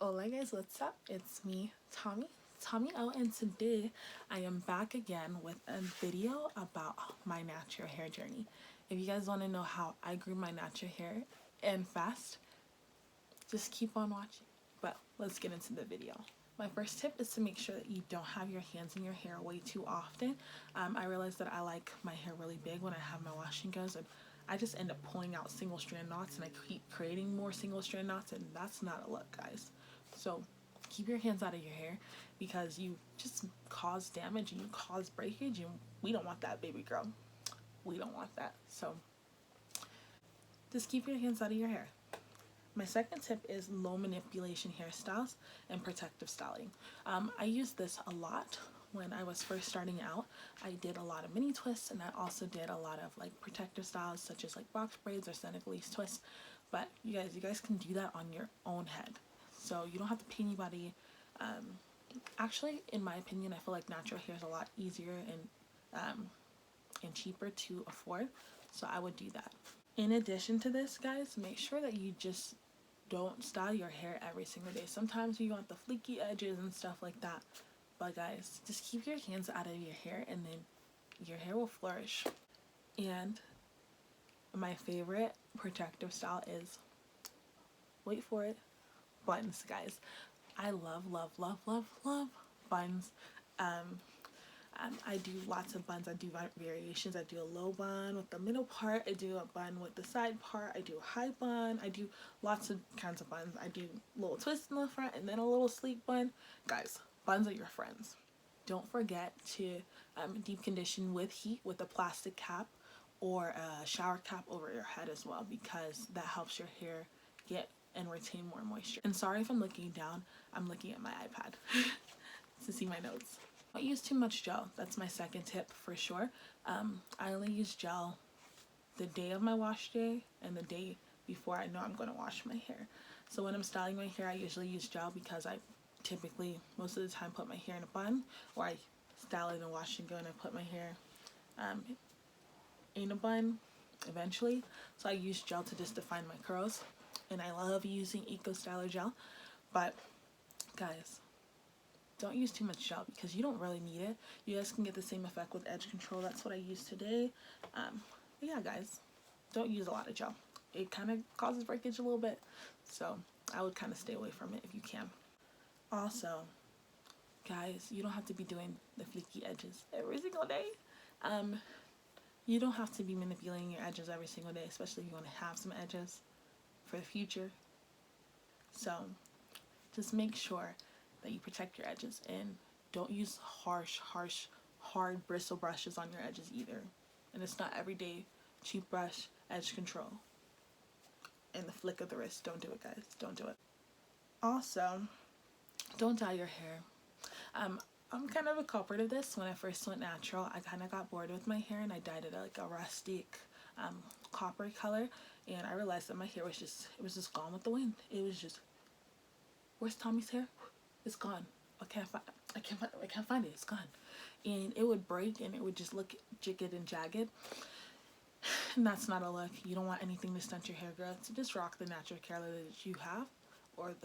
Hola guys, what's up? It's me, Tommy O, and today I am back again with a video about my natural hair journey. If you guys want to know how I grew my natural hair and fast, just keep on watching. But let's get into the video. My first tip is to make sure that you don't have your hands in your hair way too often. I realized that I like my hair really big when I have my washing goes, and I just end up pulling out single strand knots, and I keep creating more single strand knots, and that's not a look, guys. So keep your hands out of your hair because you just cause damage and you cause breakage, and we don't want that, baby girl. We don't want that. So just keep your hands out of your hair. My second tip is low manipulation hairstyles and protective styling. I used this a lot when I was first starting out. I did a lot of mini twists, and I also did a lot of like protective styles such as like box braids or Senegalese twists. But you guys can do that on your own head. So you don't have to pay anybody. Actually, in my opinion, I feel like natural hair is a lot easier and cheaper to afford. So I would do that. In addition to this, guys, make sure that you just don't style your hair every single day. Sometimes you want the fleeky edges and stuff like that. But guys, just keep your hands out of your hair and then your hair will flourish. And my favorite protective style is, wait for it, buns, guys. I love buns. I do lots of buns. I do variations. I do a low bun with the middle part. I do a bun with the side part. I do a high bun. I do lots of kinds of buns. I do a little twist in the front and then a little sleek bun. Guys, buns are your friends. Don't forget to deep condition with heat with a plastic cap or a shower cap over your head as well, because that helps your hair get and retain more moisture. And sorry if I'm looking down, I'm looking at my iPad to see my notes. Don't use too much gel. That's my second tip for sure. I only use gel the day of my wash day and the day before I know I'm going to wash my hair. So when I'm styling my hair, I usually use gel because I typically most of the time put my hair in a bun, or I style it in a wash and go and I put my hair in a bun eventually. So I use gel to just define my curls, and I love using Eco Styler gel. But guys, don't use too much gel because you don't really need it. You guys can get the same effect with edge control. That's what I use today. But yeah, guys, don't use a lot of gel. It kind of causes breakage a little bit, so I would kind of stay away from it if you can. Also, guys, you don't have to be doing the fleeky edges every single day. You don't have to be manipulating your edges every single day, especially if you want to have some edges for the future. So just make sure that you protect your edges and don't use hard bristle brushes on your edges either. And it's not everyday cheap brush edge control and the flick of the wrist. Don't do it, guys. Don't do it. Also, don't dye your hair. I'm kind of a culprit of this. When I first went natural, I kind of got bored with my hair and I dyed it like a rustic copper color, and I realized that my hair was just gone with the wind. It was just, where's Tommy's hair? It's gone. I can't find it. It's gone. And it would break and it would just look jagged and jagged. And that's not a look. You don't want anything to stunt your hair growth. So just rock the natural color that you have, or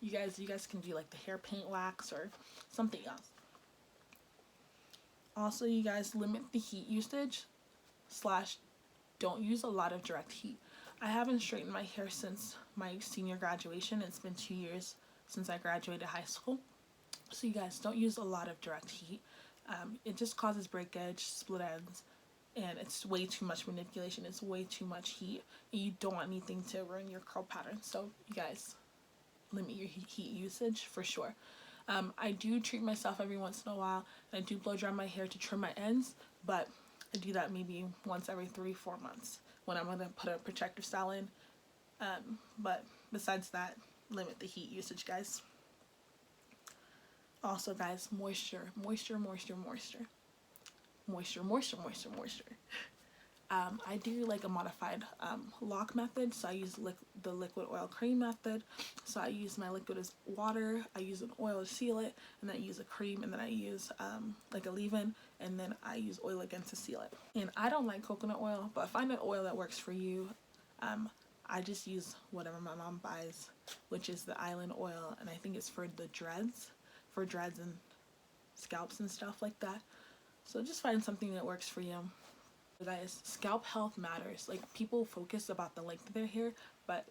you guys can do like the hair paint wax or something else. Also, you guys limit the heat usage / don't use a lot of direct heat. I haven't straightened my hair since my senior graduation. It's been 2 years since I graduated high school. So you guys, don't use a lot of direct heat. It just causes breakage, split ends, and it's way too much manipulation. It's way too much heat, and you don't want anything to ruin your curl pattern. So you guys, limit your heat usage for sure. I do treat myself every once in a while, and I do blow dry my hair to trim my ends, but I do that maybe once every 3-4 months when I'm going to put a protective style in. But besides that, limit the heat usage, guys. Also, guys, moisture. I do like a modified lock method, so I use the liquid oil cream method. So I use my liquid as water, I use an oil to seal it, and then I use a cream, and then I use like a leave-in, and then I use oil again to seal it. And I don't like coconut oil, but find an oil that works for you. I just use whatever my mom buys, which is the island oil, and I think it's for the dreads, for dreads and scalps and stuff like that. So just find something that works for you. Guys, scalp health matters. Like, people focus about the length of their hair, but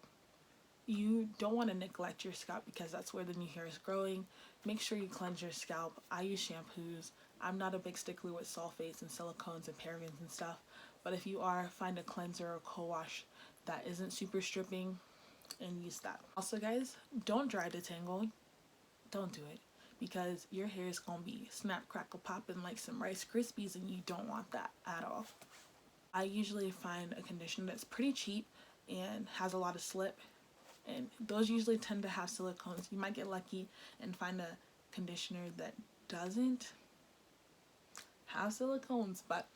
you don't want to neglect your scalp because that's where the new hair is growing. Make sure you cleanse your scalp. I use shampoos. I'm not a big stickler with sulfates and silicones and parabens and stuff, but if you are, find a cleanser or co-wash that isn't super stripping and use that. Also guys, don't dry detangle. Don't do it, because your hair is gonna be snap crackle popping like some Rice Krispies, and you don't want that at all. I usually find a conditioner that's pretty cheap and has a lot of slip, and those usually tend to have silicones. You might get lucky and find a conditioner that doesn't have silicones, but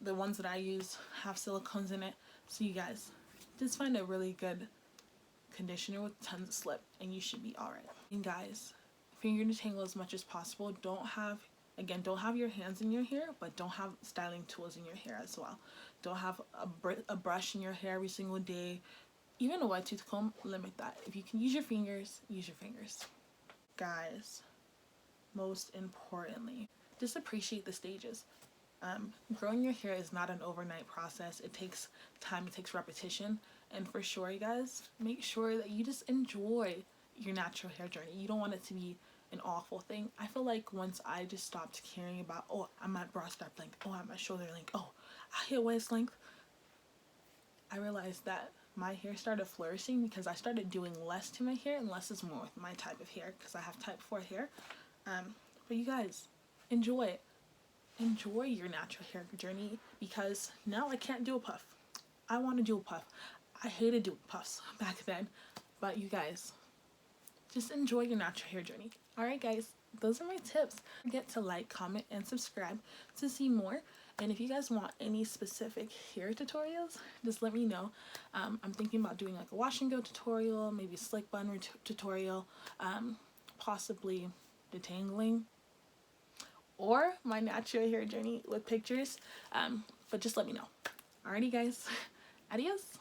the ones that I use have silicones in it. So you guys, just find a really good conditioner with tons of slip and you should be alright. And guys, finger detangle as much as possible. Don't have your hands in your hair, but don't have styling tools in your hair as well. Don't have a brush in your hair every single day. Even a wet tooth comb, limit that. If you can use your fingers, use your fingers. Guys, most importantly, just appreciate the stages. Growing your hair is not an overnight process. It takes time, it takes repetition, and for sure, you guys, make sure that you just enjoy your natural hair journey. You don't want it to be an awful thing. I feel like once I just stopped caring about, oh, I'm at bra strap length, oh, I'm at shoulder length, oh, I hit waist length, I realized that my hair started flourishing because I started doing less to my hair, and less is more with my type of hair because I have type 4 hair. But you guys, enjoy it. Enjoy your natural hair journey, because now I can't do a puff. I want to do a puff. I hated doing puffs back then, but you guys, just enjoy your natural hair journey. Alright guys, those are my tips. Don't forget to like, comment, and subscribe to see more. And if you guys want any specific hair tutorials, just let me know. I'm thinking about doing like a wash and go tutorial, maybe a slick bun tutorial, possibly detangling, or my natural hair journey with pictures. But just let me know. Alrighty guys, adios.